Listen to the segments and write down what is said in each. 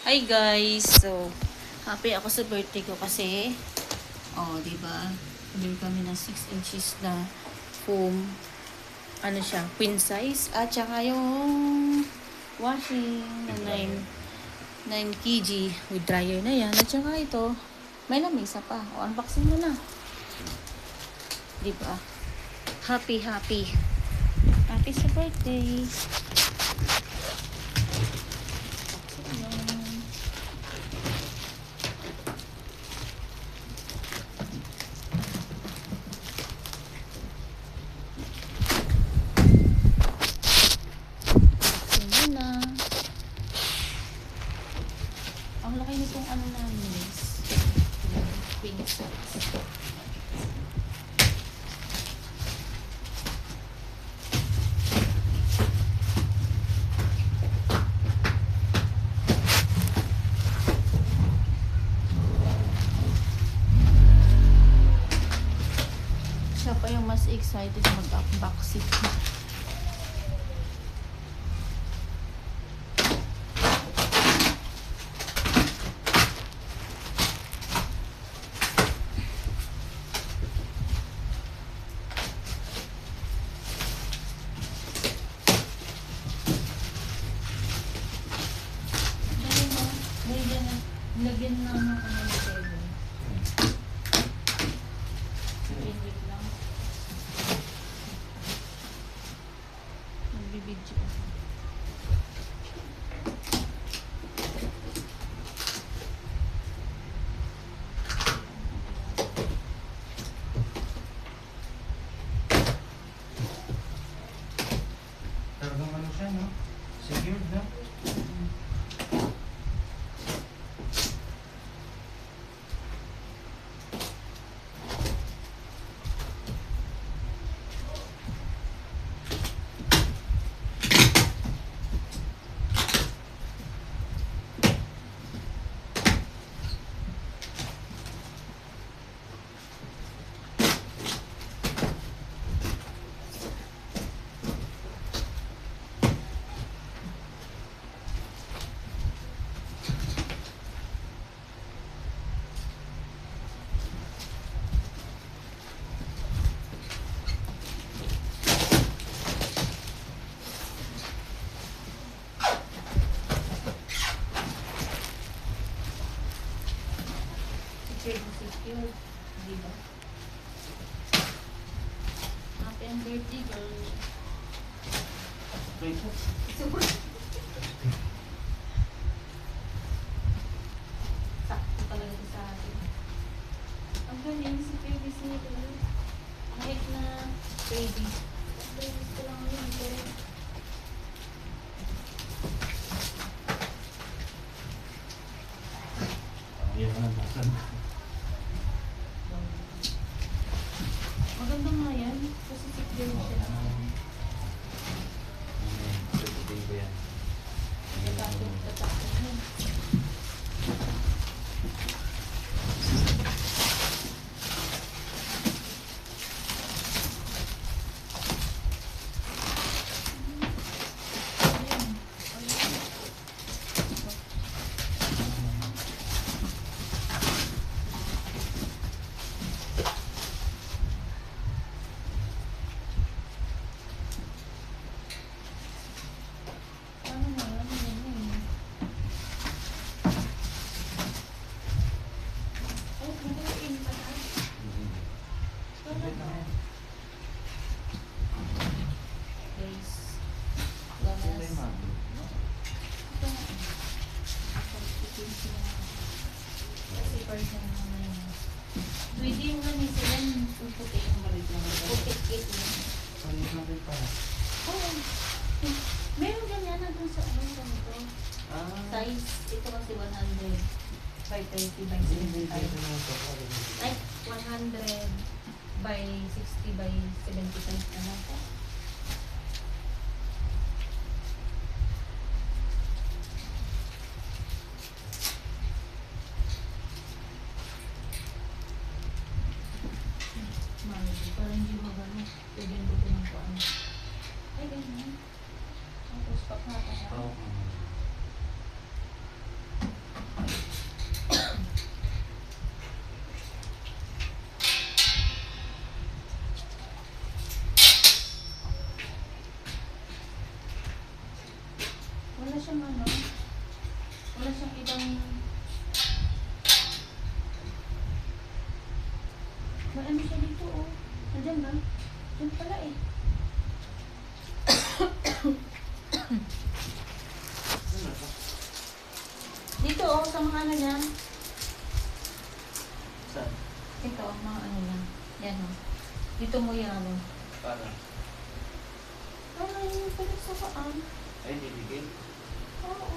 Hi guys! So, happy ako sa birthday ko kasi, di ba? Bili kami ng 6 inches na foam. Ano siya? Queen size. At saka yung washing na 9 kg with dryer na yan. At saka ito, may lamesa pa. O, unboxing mo na. Di ba? Happy sa birthday! Ang laki nitong ano namin is queen size. Siya pa yung mas excited mag-unboxing. Lagyan na ng table. Wait lang. Magbibidyo ako. Talagang ano siya, no? Secured, no? Secure. Diba? Happy and birthday, girl. Wait po. Sakto talaga ito sa atin. Ang galing si PVC nito. Kahit na baby. Baby ko lang yun. Pero Ayan na, nasan? maganda nga yan. Kasi secure siya. Birthday ko yan. Tatapos yun. Ano na yun? Ano yun? Oh, bubuin pa na. Guys, lamas. Ito nga. Kasi person naman yun. Pwede yung ano sila yung puputi yung malit lang. Putik-kit mo. Oo. Meron ganyan na dun sa ano ganito. Size, ito kasi 100 by 30 by 75. Ay, 100 by 60 by 75 na lang po. Mami, parang hindi magano. Pwede yung buto ng kuwan. Ay, ganyan. Tapos pakata. Oo. Wala siyang ibang... May ano siya dito, oh. Nandiyan ba? Diyan pala eh. Ano to? Dito, oh, sa mga ano niyan. Saan? Ito, oh, mga ano niyan. Yan, oh. Dito mo yan, oh. Para? Ay, balik sa paan. Ay, bibigay. Oo.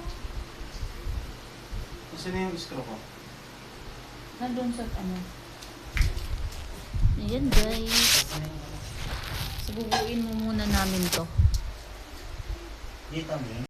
Kasi na yung screw ko. Nandun sa ano. Ayan, guys. Kasi na yung ano. So, bubuin mo muna namin to. Dito mo yun.